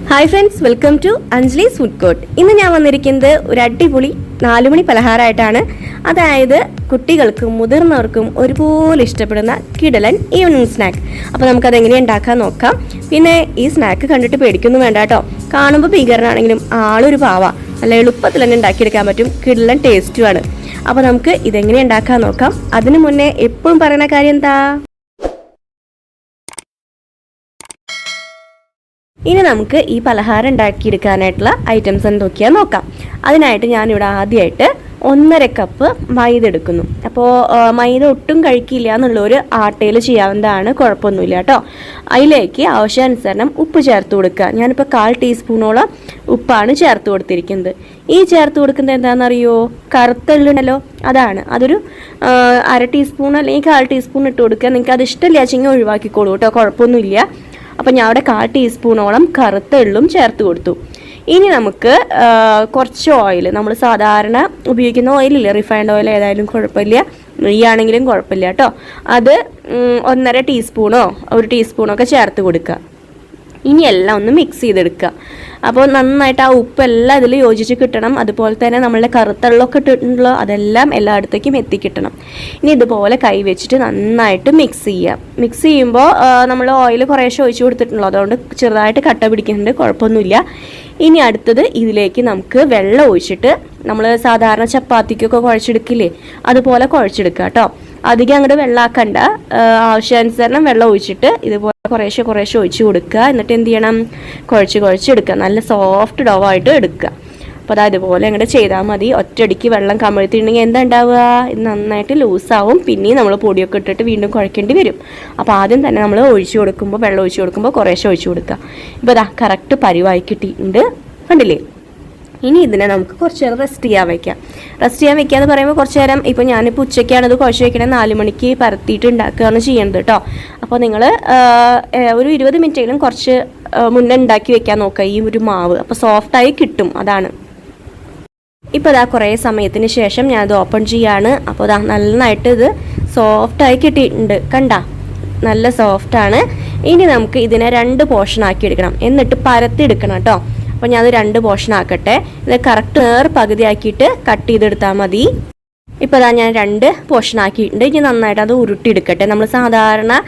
Hi friends, welcome to Anjali's food court. ഇന്ന് ഞാൻ വന്നിരിക്കുന്നത് ഒരു അടിപൊളി 4 മണി പലഹാരമായിട്ടാണ്. അതായത് കുട്ടികൾക്കും മുതിർന്നവർക്കും ഒരുപോലെ ഇഷ്ടപ്പെടുന്ന കിടലൻ ഈവനിങ് സ്നാക്ക്. അപ്പോൾ നമുക്കത് എങ്ങനെ ഉണ്ടാക്കാൻ നോക്കാം. പിന്നെ ഈ സ്നാക്ക് കണ്ടിട്ട് പേടിക്കൊന്നും വേണ്ട കേട്ടോ. കാണുമ്പോൾ ഭീകരനാണെങ്കിലും ആളൊരു പാവ, നല്ല എളുപ്പത്തിൽ തന്നെ ഉണ്ടാക്കിയെടുക്കാൻ പറ്റും. കിടലൻ ടേസ്റ്റുമാണ്. അപ്പോൾ നമുക്ക് ഇതെങ്ങനെ ഉണ്ടാക്കാൻ നോക്കാം. അതിനു മുന്നേ എപ്പോഴും പറയുന്ന കാര്യം എന്താ, ഇനി നമുക്ക് ഈ പലഹാരം ഉണ്ടാക്കിയെടുക്കാനായിട്ടുള്ള ഐറ്റംസ് എന്തൊക്കെയാണെന്ന് നോക്കാം. അതിനായിട്ട് ഞാനിവിടെ ആദ്യമായിട്ട് 1.5 കപ്പ് മൈദ എടുക്കുന്നു. അപ്പോൾ മൈദ ഒട്ടും കഴിക്കില്ല എന്നുള്ളവർ ആട്ടയിൽ ചെയ്യാവുന്നതാണ്, കുഴപ്പമൊന്നുമില്ല കേട്ടോ. അതിലേക്ക് ആവശ്യാനുസരണം ഉപ്പ് ചേർത്ത് കൊടുക്കുക. ഞാനിപ്പോൾ 1/4 ടീസ്പൂണോളം ഉപ്പാണ് ചേർത്ത് കൊടുത്തിരിക്കുന്നത്. ഈ ചേർത്ത് കൊടുക്കുന്നത് എന്താണെന്നറിയോ, കറുത്തുള്ളുണ്ടല്ലോ, അതൊരു 1/2 ടീസ്പൂൺ അല്ലെങ്കിൽ 1/4 ടീസ്പൂൺ ഇട്ട് കൊടുക്കുക. നിങ്ങൾക്ക് അത് ഇഷ്ടമില്ല വെച്ചെങ്കിൽ ഒഴിവാക്കിക്കോളൂ കേട്ടോ, കുഴപ്പമൊന്നുമില്ല. അപ്പം ഞാൻ അവിടെ 1/4 ടീസ്പൂണോളം കറുത്ത എള്ളും ചേർത്ത് കൊടുത്തു. ഇനി നമുക്ക് കുറച്ച് ഓയിൽ, നമ്മൾ സാധാരണ ഉപയോഗിക്കുന്ന ഓയിലില്ലേ, റിഫൈൻഡ് ഓയിൽ ഏതായാലും കുഴപ്പമില്ല, നെയ്യാണെങ്കിലും കുഴപ്പമില്ല കേട്ടോ. അത് 1.5 ടീസ്പൂണോ 1 ടീസ്പൂണോ ഒക്കെ ചേർത്ത് കൊടുക്കുക. ഇനി എല്ലാം ഒന്ന് മിക്സ് ചെയ്തെടുക്കുക. അപ്പോൾ നന്നായിട്ട് ആ ഉപ്പെല്ലാം അതിൽ യോജിച്ച് കിട്ടണം. അതുപോലെ തന്നെ നമ്മളുടെ കറുത്തള്ളൊക്കെ ഇട്ടിട്ടുണ്ടല്ലോ, അതെല്ലാം എല്ലായിടത്തേക്കും എത്തിക്കിട്ടണം. ഇനി ഇതുപോലെ കൈ വെച്ചിട്ട് നന്നായിട്ട് മിക്സ് ചെയ്യുക. മിക്സ് ചെയ്യുമ്പോൾ നമ്മൾ ഓയിൽ കുറേശ്ശെ ഒഴിച്ച് കൊടുത്തിട്ടുണ്ടല്ലോ, അതുകൊണ്ട് ചെറുതായിട്ട് കട്ട പിടിക്കുന്നുണ്ട്, കുഴപ്പമൊന്നുമില്ല. ഇനി അടുത്തത് ഇതിലേക്ക് നമുക്ക് വെള്ളം ഒഴിച്ചിട്ട് നമ്മൾ സാധാരണ ചപ്പാത്തിക്കൊക്കെ കുഴച്ചെടുക്കില്ലേ, അതുപോലെ കുഴച്ചെടുക്കുക കേട്ടോ. അധികം അങ്ങോട്ട് വെള്ളമാക്കണ്ട, ആവശ്യാനുസരണം വെള്ളം ഒഴിച്ചിട്ട് ഇതുപോലെ കുറേശ്ശെ ഒഴിച്ച് കൊടുക്കുക. എന്നിട്ട് എന്ത് ചെയ്യണം, കുഴച്ചെടുക്കുക. നല്ല സോഫ്റ്റ് ഡോ ആയിട്ട് എടുക്കുക. അപ്പോൾ അതുപോലെ അങ്ങോട്ട് ചെയ്താൽ മതി. ഒറ്റയടിക്ക് വെള്ളം കമഴ്ത്തിയിട്ടുണ്ടെങ്കിൽ എന്താ ഉണ്ടാവുക, ഇത് നന്നായിട്ട് ലൂസാവും. പിന്നെയും നമ്മൾ പൊടിയൊക്കെ ഇട്ടിട്ട് വീണ്ടും കുഴക്കേണ്ടി വരും. അപ്പോൾ ആദ്യം തന്നെ നമ്മൾ വെള്ളം ഒഴിച്ച് കൊടുക്കുമ്പോൾ കുറേശ്ശെ ഒഴിച്ച് കൊടുക്കുക. ഇപ്പോൾ ഇതാ കറക്റ്റ് പരിവായി കിട്ടിയിട്ടുണ്ട്, കണ്ടില്ലേ. ഇനി ഇതിനെ നമുക്ക് കുറച്ച് നേരം റെസ്റ്റ് ചെയ്യാൻ വെക്കുക എന്ന് പറയുമ്പോൾ കുറച്ച് നേരം, ഇപ്പോൾ ഞാനിപ്പോൾ ഉച്ചയ്ക്കാണ് ഇത് കുഴച്ച് വയ്ക്കണേ, 4 മണിക്ക് പരത്തിയിട്ട് ഉണ്ടാക്കുകയാണ് ചെയ്യുന്നത് കേട്ടോ. അപ്പോൾ നിങ്ങൾ ഒരു 20 മിനിറ്റെങ്കിലും കുറച്ച് മുന്നേ ഉണ്ടാക്കി വെക്കാൻ നോക്കുക ഈ ഒരു മാവ്. അപ്പോൾ സോഫ്റ്റായി കിട്ടും, അതാണ്. ഇപ്പോൾ ഇതാ കുറേ സമയത്തിന് ശേഷം ഞാനത് ഓപ്പൺ ചെയ്യാണ്. അപ്പോൾ ഇതാ നന്നായിട്ട് ഇത് സോഫ്റ്റായി കിട്ടിയിട്ടുണ്ട്, കണ്ട, നല്ല സോഫ്റ്റാണ്. ഇനി നമുക്ക് ഇതിനെ 2 പോർഷൻ ആക്കി എടുക്കണം, എന്നിട്ട് പരത്തി എടുക്കണം കേട്ടോ. അപ്പോൾ ഞാനത് 2 പോർഷൻ ആക്കട്ടെ. ഇത് കറക്റ്റ് പകുതി ആക്കിയിട്ട് കട്ട് ചെയ്തെടുത്താൽ മതി. ഇപ്പോൾ അതാ ഞാൻ 2 പോർഷൻ ആക്കിയിട്ടുണ്ട്. ഇനി നന്നായിട്ട് അത് ഉരുട്ടിയെടുക്കട്ടെ. നമ്മൾ സാധാരണ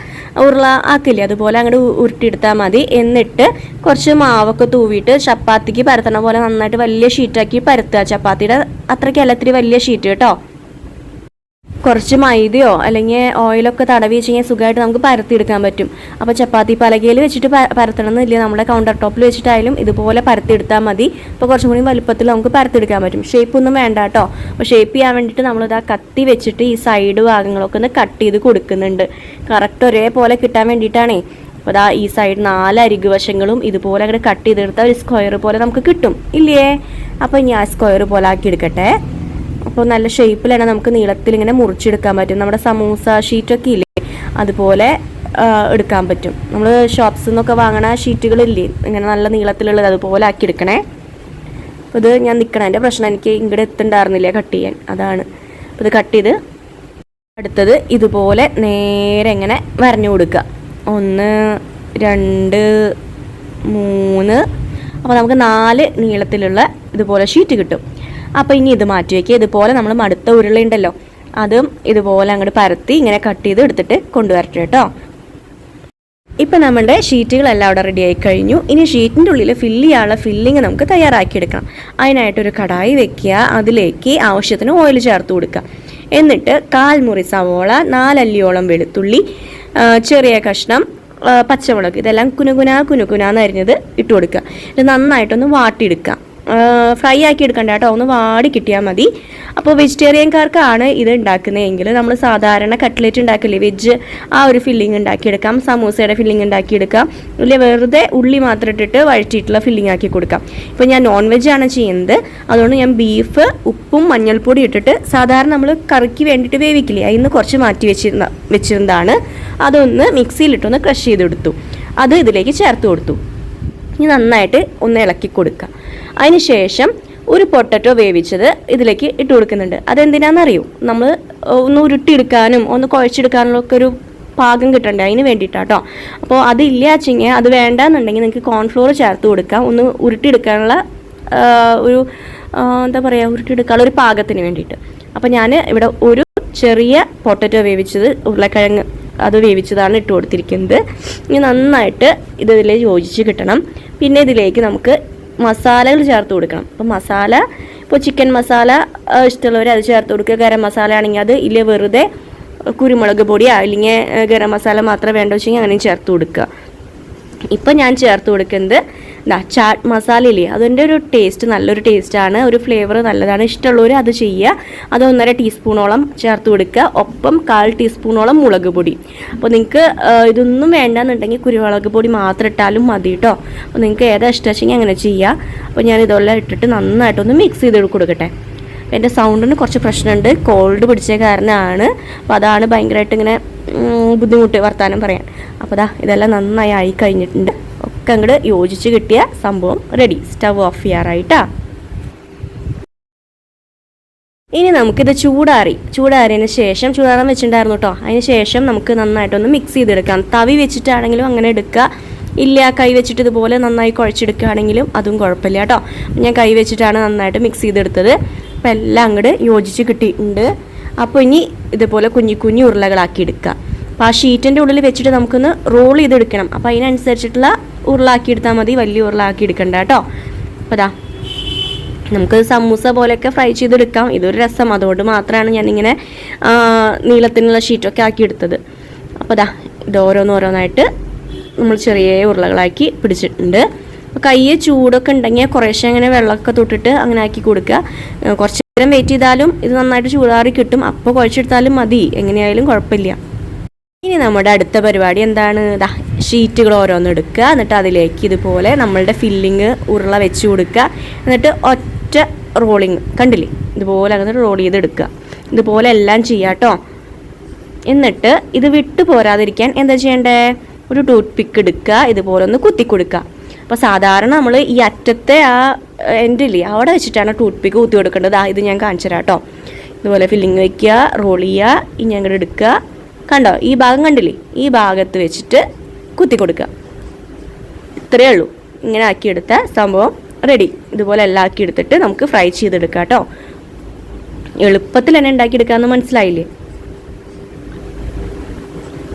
ഉരുള ആക്കില്ലേ, അതുപോലെ അങ്ങോട്ട് ഉരുട്ടിയെടുത്താൽ മതി. എന്നിട്ട് കുറച്ച് മാവൊക്കെ തൂവിയിട്ട് ചപ്പാത്തിക്ക് പരത്തണ പോലെ നന്നായിട്ട് വലിയ ഷീറ്റാക്കി പരത്തുക. ചപ്പാത്തിയുടെ അത്രയ്ക്കല്ല, ഇത്തിരി വലിയ ഷീറ്റ് കേട്ടോ. കുറച്ച് മൈദയോ അല്ലെങ്കിൽ ഓയിലൊക്കെ തടവി വെച്ച് സുഖമായിട്ട് നമുക്ക് പരത്തിയെടുക്കാൻ പറ്റും. അപ്പോൾ ചപ്പാത്തി പലകയിൽ വെച്ചിട്ട് പരത്തണമെന്നില്ല, നമ്മുടെ കൗണ്ടർ ടോപ്പിൽ വെച്ചിട്ടായാലും ഇതുപോലെ പരത്തിയെടുത്താൽ മതി. അപ്പോൾ കുറച്ചും കൂടി വലുപ്പത്തിൽ നമുക്ക് പരത്തിയെടുക്കാൻ പറ്റും. ഷേപ്പൊന്നും വേണ്ട കേട്ടോ. അപ്പോൾ ഷേപ്പ് ചെയ്യാൻ വേണ്ടിയിട്ട് നമ്മളിതാ കത്തി വെച്ചിട്ട് ഈ സൈഡ് ഭാഗങ്ങളൊക്കെ ഒന്ന് കട്ട് ചെയ്ത് കൊടുക്കുന്നുണ്ട്, കറക്റ്റ് ഒരേപോലെ കിട്ടാൻ വേണ്ടിയിട്ടാണേ. അപ്പോൾ അതാ ഈ സൈഡ് 4 അരികു വശങ്ങളും ഇതുപോലെ അങ്ങോട്ട് കട്ട് ചെയ്തെടുത്താൽ ഒരു സ്ക്വയർ പോലെ നമുക്ക് കിട്ടും, ഇല്ലേ. അപ്പോൾ ഇനി ആ സ്ക്വയർ പോലെ ആക്കി എടുക്കട്ടെ. അപ്പോൾ നല്ല ഷേപ്പിലാണ് നമുക്ക് നീളത്തിൽ ഇങ്ങനെ മുറിച്ചെടുക്കാൻ പറ്റും. നമ്മുടെ സമൂസ ഷീറ്റൊക്കെ ഇല്ലേ, അതുപോലെ എടുക്കാൻ പറ്റും. നമ്മൾ ഷോപ്സിൽ നിന്നൊക്കെ വാങ്ങണ ഷീറ്റുകളില്ലേ, ഇങ്ങനെ നല്ല നീളത്തിലുള്ളത്, അതുപോലെ ആക്കി എടുക്കണേ. അപ്പോൾ ഇത് ഞാൻ നിൽക്കണതിൻ്റെ പ്രശ്നം, എനിക്ക് ഇങ്ങോട്ട് എത്തുണ്ടായിരുന്നില്ല കട്ട് ചെയ്യാൻ, അതാണ്. അപ്പോൾ ഇത് കട്ട് ചെയ്ത് അടുത്തത് ഇതുപോലെ നേരെ ഇങ്ങനെ വരഞ്ഞു കൊടുക്കുക. 1 2 3, അപ്പോൾ നമുക്ക് 4 നീളത്തിലുള്ള ഇതുപോലെ ഷീറ്റ് കിട്ടും. അപ്പോൾ ഇനി ഇത് മാറ്റി വയ്ക്കുക. ഇതുപോലെ നമ്മൾ മടുത്ത ഉരുളയുണ്ടല്ലോ, അതും ഇതുപോലെ അങ്ങോട്ട് പരത്തി ഇങ്ങനെ കട്ട് ചെയ്ത് എടുത്തിട്ട് കൊണ്ടുവരട്ടെ കേട്ടോ. ഇപ്പം നമ്മളുടെ ഷീറ്റുകളെല്ലാം അവിടെ റെഡി ആയി കഴിഞ്ഞു. ഇനി ഷീറ്റിൻ്റെ ഉള്ളിൽ ഫില്ല് ചെയ്യാനുള്ള ഫില്ലിങ് നമുക്ക് തയ്യാറാക്കിയെടുക്കണം. അതിനായിട്ടൊരു കടായി വെക്കുക, അതിലേക്ക് ആവശ്യത്തിന് ഓയിൽ ചേർത്ത് കൊടുക്കുക. എന്നിട്ട് 1/4 മുറി സവോള, 4 അല്ലിയോളം വെളുത്തുള്ളി, ചെറിയ കഷ്ണം പച്ചമുളക്, ഇതെല്ലാം കുനുകുനാന്ന് അരിഞ്ഞത് ഇട്ട് കൊടുക്കുക. ഇത് നന്നായിട്ടൊന്ന് വാട്ടിയെടുക്കുക. ഫ്രൈ ആക്കി എടുക്കണ്ട കേട്ടോ, ഒന്ന് വാടി കിട്ടിയാൽ മതി. അപ്പോൾ വെജിറ്റേറിയൻകാർക്കാണ് ഇത് ഉണ്ടാക്കുന്നതെങ്കിൽ നമ്മൾ സാധാരണ കട്ട്ലേറ്റ് ഉണ്ടാക്കില്ലേ, വെജ്, ആ ഒരു ഫില്ലിങ് ഉണ്ടാക്കിയെടുക്കാം. സമൂസയുടെ ഫില്ലിങ് ഉണ്ടാക്കിയെടുക്കാം. ഇല്ല വെറുതെ ഉള്ളി മാത്രം ഇട്ടിട്ട് വഴറ്റിയിട്ടുള്ള ഫില്ലിങ് ആക്കി കൊടുക്കാം. ഇപ്പോൾ ഞാൻ നോൺ വെജ് ആണ് ചെയ്യുന്നത്, അതുകൊണ്ട് ഞാൻ ബീഫ് ഉപ്പും മഞ്ഞൾപ്പൊടി ഇട്ടിട്ട് സാധാരണ നമ്മൾ കറിക്ക് വേണ്ടിയിട്ട് വേവിക്കില്ലേ, അതിന് കുറച്ച് മാറ്റി വെച്ചിരുന്നതാണ്. അതൊന്ന് മിക്സിയിലിട്ടൊന്ന് ക്രഷ് ചെയ്തെടുത്തു. അത് ഇതിലേക്ക് ചേർത്ത് കൊടുത്തു. ഇനി നന്നായിട്ട് ഒന്ന് ഇളക്കി കൊടുക്കുക. അതിന് ശേഷം ഒരു പൊട്ടറ്റോ വേവിച്ചത് ഇതിലേക്ക് ഇട്ട് കൊടുക്കുന്നുണ്ട്. അതെന്തിനാണെന്നറിയോ, നമ്മൾ ഒന്ന് ഉരുട്ടിയെടുക്കാനും ഒന്ന് കുഴച്ചെടുക്കാനുള്ള ഒക്കെ ഒരു പാകം കിട്ടണ്ടേ, അതിന് വേണ്ടിയിട്ടാട്ടോ. അപ്പോൾ അതില്ല വെച്ചിങ്ങനെ അത് വേണ്ടെന്നുണ്ടെങ്കിൽ നിങ്ങൾക്ക് കോൺഫ്ലോർ ചേർത്ത് കൊടുക്കാം, ഒന്ന് ഉരുട്ടിയെടുക്കാനുള്ള ഒരു എന്താ പറയുക, ഉരുട്ടിയെടുക്കാനുള്ള ഒരു പാകത്തിന് വേണ്ടിയിട്ട്. അപ്പോൾ ഞാൻ ഇവിടെ ഒരു ചെറിയ പൊട്ടറ്റോ വേവിച്ചത്, ഉരുളക്കിഴങ്ങ് അത് വേവിച്ചതാണ് ഇട്ട് കൊടുത്തിരിക്കുന്നത്. ഇനി നന്നായിട്ട് ഇതിൽ യോജിച്ച് കിട്ടണം. പിന്നെ ഇതിലേക്ക് നമുക്ക് മസാലകൾ ചേർത്ത് കൊടുക്കണം. അപ്പോൾ മസാല, ഇപ്പോൾ ചിക്കൻ മസാല ഇഷ്ടമുള്ളവർ അത് ചേർത്ത് കൊടുക്കുക. ഗരം മസാല ആണെങ്കിൽ അത്, ഇല്ല വെറുതെ കുരുമുളക് പൊടിയോ അല്ലെങ്കിൽ ഗരം മസാല മാത്രം വേണ്ട വെച്ചെങ്കിൽ അങ്ങനെയും ചേർത്ത് കൊടുക്കുക. ഇപ്പം ഞാൻ ചേർത്ത് കൊടുക്കുന്നത് ചാട്ട് മസാല ഇല്ലേ, അതിൻ്റെ ഒരു ടേസ്റ്റ് നല്ലൊരു ടേസ്റ്റാണ്, ഒരു ഫ്ലേവർ നല്ലതാണ്. ഇഷ്ടമുള്ളവർ അത് ചെയ്യുക. അത് 1.5 ടീസ്പൂണോളം ചേർത്ത് കൊടുക്കുക. ഒപ്പം 1/4 ടീസ്പൂണോളം മുളക് പൊടി. അപ്പോൾ നിങ്ങൾക്ക് ഇതൊന്നും വേണ്ടെന്നുണ്ടെങ്കിൽ കുരുമുളക് പൊടി മാത്രം ഇട്ടാലും മതി കേട്ടോ. അപ്പോൾ നിങ്ങൾക്ക് ഏതാ ഇഷ്ടമെങ്കിൽ അങ്ങനെ ചെയ്യുക. അപ്പോൾ ഞാൻ ഇതെല്ലാം ഇട്ടിട്ട് നന്നായിട്ടൊന്ന് മിക്സ് ചെയ്ത് കൊടുക്കട്ടെ. എൻ്റെ സൗണ്ടിന് കുറച്ച് പ്രശ്നമുണ്ട്, കോൾഡ് പിടിച്ച കാരണമാണ്. അപ്പോൾ അതാണ് ഭയങ്കരമായിട്ട് ഇങ്ങനെ ബുദ്ധിമുട്ട് വർത്താനം പറയാൻ. അപ്പോൾ ഇതെല്ലാം നന്നായി ആയി കഴിഞ്ഞിട്ടുണ്ട്. ഒക്കെ അങ്ങോട്ട് യോജിച്ച് കിട്ടിയ സംഭവം റെഡി. Stove off ചെയ്യാറായിട്ടാ. ഇനി നമുക്കിത് ചൂടാറിയതിന് ശേഷം, ചൂടാറാൻ വെച്ചിട്ടുണ്ടായിരുന്നു കേട്ടോ, അതിന് ശേഷം നമുക്ക് നന്നായിട്ടൊന്ന് മിക്സ് ചെയ്തെടുക്കാം. തവി വെച്ചിട്ടാണെങ്കിലും അങ്ങനെ എടുക്കുക, ഇല്ല കൈ വെച്ചിട്ട് ഇതുപോലെ നന്നായി കുഴച്ചെടുക്കുകയാണെങ്കിലും അതും കുഴപ്പമില്ല കേട്ടോ. ഞാൻ കൈ വെച്ചിട്ടാണ് നന്നായിട്ട് മിക്സ് ചെയ്തെടുത്തത്. അപ്പോൾ എല്ലാം അങ്ങോട്ട് യോജിച്ച് കിട്ടിയിട്ടുണ്ട്. അപ്പോൾ ഇനി ഇതുപോലെ കുഞ്ഞു ഉരുളകളാക്കി എടുക്കുക. അപ്പോൾ ആ ഷീറ്റിൻ്റെ ഉള്ളിൽ വെച്ചിട്ട് നമുക്കൊന്ന് റോൾ ചെയ്തെടുക്കണം. അപ്പോൾ അതിനനുസരിച്ചിട്ടുള്ള ഉരുളാക്കി എടുത്താൽ മതി, വലിയ ഉരുളാക്കി എടുക്കണ്ട കേട്ടോ. അപ്പോൾ നമുക്ക് സമൂസ പോലെയൊക്കെ ഫ്രൈ ചെയ്തെടുക്കാം. ഇതൊരു രസം, അതുകൊണ്ട് മാത്രമാണ് ഞാനിങ്ങനെ നീളത്തിനുള്ള ഷീറ്റൊക്കെ ആക്കി എടുത്തത്. അപ്പോൾ ഇത് ഓരോന്നോരോന്നായിട്ട് നമ്മൾ ചെറിയ ഉരുളകളാക്കി പിടിച്ചിട്ടുണ്ട്. അപ്പോൾ കയ്യെ ചൂടൊക്കെ ഉണ്ടെങ്കിൽ കുറേശ്ശെ അങ്ങനെ വെള്ളമൊക്കെ തൊട്ടിട്ട് അങ്ങനെ ആക്കി കൊടുക്കുക. കുറച്ച് നേരം വെയിറ്റ് ചെയ്താലും ഇത് നന്നായിട്ട് ചൂടാറി കിട്ടും. അപ്പോൾ കുഴച്ചെടുത്താലും മതി, എങ്ങനെയായാലും കുഴപ്പമില്ല. ഇനി നമ്മുടെ അടുത്ത പരിപാടി എന്താണ്? ഷീറ്റുകൾ ഓരോന്ന് എടുക്കുക, എന്നിട്ട് അതിലേക്ക് ഇതുപോലെ നമ്മളുടെ ഫില്ലിങ് ഉരുള വെച്ച് കൊടുക്കുക. എന്നിട്ട് ഒറ്റ റോളിങ് കണ്ടില്ലേ, ഇതുപോലെ അങ്ങനെ റോൾ ചെയ്തെടുക്കുക. ഇതുപോലെ എല്ലാം ചെയ്യാം കേട്ടോ. എന്നിട്ട് ഇത് വിട്ടു പോരാതിരിക്കാൻ എന്താ ചെയ്യേണ്ടേ? ഒരു ടൂത്ത് പിക്ക് എടുക്കുക, ഇതുപോലെ ഒന്ന് കുത്തി കൊടുക്കുക. അപ്പോൾ സാധാരണ നമ്മൾ ഈ അറ്റത്തെ ആ എൻഡില്ലേ അവിടെ വെച്ചിട്ടാണ് ടൂത്ത് പിക്ക് കുത്തി കൊടുക്കേണ്ടത്. ഇത് ഞാൻ കാണിച്ചു തരാം കേട്ടോ. ഇതുപോലെ ഫില്ലിങ് വയ്ക്കുക, റോൾ ചെയ്യുക, ഇനി അങ്ങോട്ട് എടുക്കുക. കണ്ടോ, ഈ ഭാഗം കണ്ടില്ലേ, ഈ ഭാഗത്ത് വെച്ചിട്ട് കുത്തി കൊടുക്കുക. ഇത്രയേ ഉള്ളൂ. ഇങ്ങനെ ആക്കിയെടുത്ത സംഭവം റെഡി. ഇതുപോലെ എല്ലാം ആക്കിയെടുത്തിട്ട് നമുക്ക് ഫ്രൈ ചെയ്തെടുക്കാം കേട്ടോ. എളുപ്പത്തിൽ തന്നെ ഉണ്ടാക്കിയെടുക്കാമെന്ന് മനസ്സിലായില്ലേ?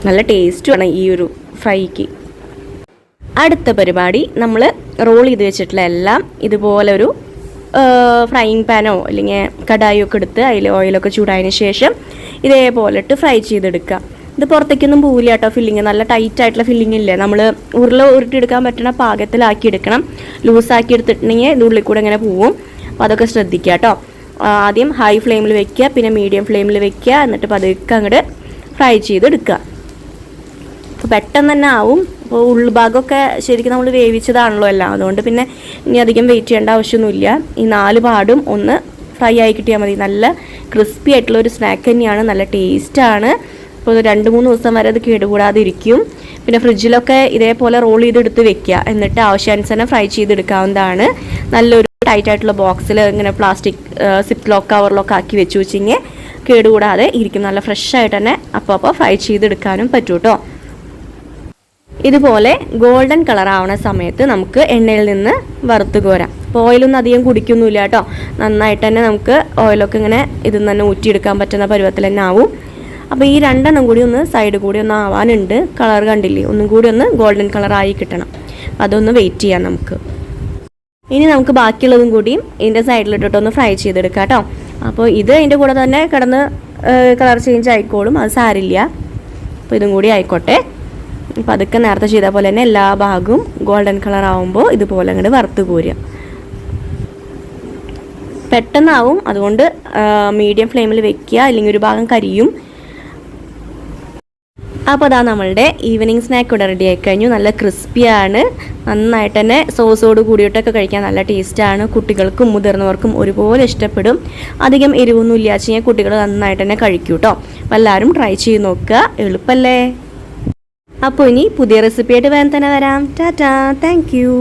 നല്ല ടേസ്റ്റുമാണ് ഈ ഒരു ഫ്രൈക്ക്. അടുത്ത പരിപാടി, നമ്മൾ റോൾ ചെയ്ത് വെച്ചിട്ടുള്ള എല്ലാം ഇതുപോലെ ഒരു ഫ്രൈയിങ് പാനോ അല്ലെങ്കിൽ കടായോ ഒക്കെ എടുത്ത് അതിൽ ഓയിലൊക്കെ ചൂടായതിന് ശേഷം ഇതേപോലെ ഇട്ട് ഫ്രൈ ചെയ്തെടുക്കുക. ഇത് പുറത്തേക്കൊന്നും പോവില്ല കേട്ടോ. ഫില്ലിങ് നല്ല ടൈറ്റ് ആയിട്ടുള്ള ഫില്ലിങ് ഇല്ലേ, നമ്മൾ ഉരുട്ടിയെടുക്കാൻ പറ്റുന്ന പാകത്തിലാക്കി എടുക്കണം. ലൂസാക്കി എടുത്തിട്ടുണ്ടെങ്കിൽ ഇത് ഉള്ളിൽ കൂടെ ഇങ്ങനെ പോവും. അപ്പോൾ അതൊക്കെ ശ്രദ്ധിക്കുക കേട്ടോ. ആദ്യം ഹൈ ഫ്ലെയിമിൽ വെക്കുക, പിന്നെ മീഡിയം ഫ്ലെയിമിൽ വെക്കുക, എന്നിട്ട് പതുക്കെ അങ്ങോട്ട് ഫ്രൈ ചെയ്തെടുക്കുക. അപ്പോൾ പെട്ടെന്ന് തന്നെ ആവും. അപ്പോൾ ഉൾഭാഗമൊക്കെ ശരിക്കും നമ്മൾ വേവിച്ചതാണല്ലോ എല്ലാം, അതുകൊണ്ട് പിന്നെ ഇനി അധികം വെയിറ്റ് ചെയ്യേണ്ട ആവശ്യമൊന്നുമില്ല. ഈ 4 പാടും ഒന്ന് ഫ്രൈ ആയി കിട്ടിയാൽ മതി. നല്ല ക്രിസ്പി ആയിട്ടുള്ള ഒരു സ്നാക്ക് തന്നെയാണ്, നല്ല ടേസ്റ്റാണ്. അപ്പോൾ 2-3 ദിവസം വരെ അത് കേടുകൂടാതെ ഇരിക്കും. പിന്നെ ഫ്രിഡ്ജിലൊക്കെ ഇതേപോലെ റോൾ ചെയ്തെടുത്ത് വെക്കുക, എന്നിട്ട് ആവശ്യാനുസരണം ഫ്രൈ ചെയ്തെടുക്കാവുന്നതാണ്. നല്ലൊരു ടൈറ്റ് ആയിട്ടുള്ള ബോക്സിൽ ഇങ്ങനെ പ്ലാസ്റ്റിക് സിപ്പ് ലോക്ക് കവറിലൊക്കെ ആക്കി വെച്ച് വെച്ചിങ്ങനെ കേടുകൂടാതെ ഇരിക്കും. നല്ല ഫ്രഷ് ആയിട്ട് തന്നെ അപ്പോൾ ഫ്രൈ ചെയ്തെടുക്കാനും പറ്റും കേട്ടോ. ഇതുപോലെ ഗോൾഡൻ കളർ ആവുന്ന സമയത്ത് നമുക്ക് എണ്ണയിൽ നിന്ന് വറുത്ത് കോരാം. അപ്പോൾ ഓയിലൊന്നും അധികം കുടിക്കൊന്നുമില്ല കേട്ടോ. നന്നായിട്ട് തന്നെ നമുക്ക് ഓയിലൊക്കെ ഇങ്ങനെ ഇതിൽ നിന്ന് തന്നെ ഊറ്റിയെടുക്കാൻ പറ്റുന്ന പരുവത്തിൽ തന്നെ ആവും. അപ്പോൾ ഈ 2 എണ്ണം കൂടി ഒന്ന് സൈഡ് കൂടി ഒന്ന് ആവാനുണ്ട്. കളർ കണ്ടില്ലേ, ഒന്നും കൂടി ഒന്ന് ഗോൾഡൻ കളർ ആയി കിട്ടണം. അതൊന്ന് വെയിറ്റ് ചെയ്യാം നമുക്ക്. ഇനി നമുക്ക് ബാക്കിയുള്ളതും കൂടിയും ഇതിൻ്റെ സൈഡിലിട്ടിട്ടൊന്ന് ഫ്രൈ ചെയ്തെടുക്കാം കേട്ടോ. അപ്പോൾ ഇത് അതിൻ്റെ കൂടെ തന്നെ കിടന്ന് കളർ ചേഞ്ച് ആയിക്കോളും, അത് സാരില്ല. അപ്പോൾ ഇതും കൂടി ആയിക്കോട്ടെ. അപ്പോൾ അതൊക്കെ നേരത്തെ ചെയ്ത പോലെ തന്നെ എല്ലാ ഭാഗവും ഗോൾഡൻ കളർ ആവുമ്പോൾ ഇതുപോലെ അങ്ങോട്ട് വറുത്ത് കോരുക. പെട്ടെന്നാവും, അതുകൊണ്ട് മീഡിയം ഫ്ലെയിമിൽ വെക്കുക, അല്ലെങ്കിൽ ഒരു ഭാഗം കരിയും. അപ്പോൾ നമ്മളുടെ ഈവനിങ് സ്നാക്ക് ഇവിടെ റെഡി ആയി കഴിഞ്ഞു. നല്ല ക്രിസ്പിയാണ്, നന്നായിട്ട് തന്നെ സോസോട് കൂടിയിട്ടൊക്കെ കഴിക്കാൻ നല്ല ടേസ്റ്റാണ്. കുട്ടികൾക്കും മുതിർന്നവർക്കും ഒരുപോലെ ഇഷ്ടപ്പെടും. അധികം എരിവൊന്നും ഇല്ലാച്ച് കഴിഞ്ഞാൽ കുട്ടികൾ നന്നായിട്ട് തന്നെ കഴിക്കും കേട്ടോ. അപ്പോൾ എല്ലാവരും ട്രൈ ചെയ്ത് നോക്കുക, എളുപ്പമല്ലേ? അപ്പോൾ ഇനി പുതിയ റെസിപ്പിയായിട്ട് വേഗം തന്നെ വരാം. Tata, thank you.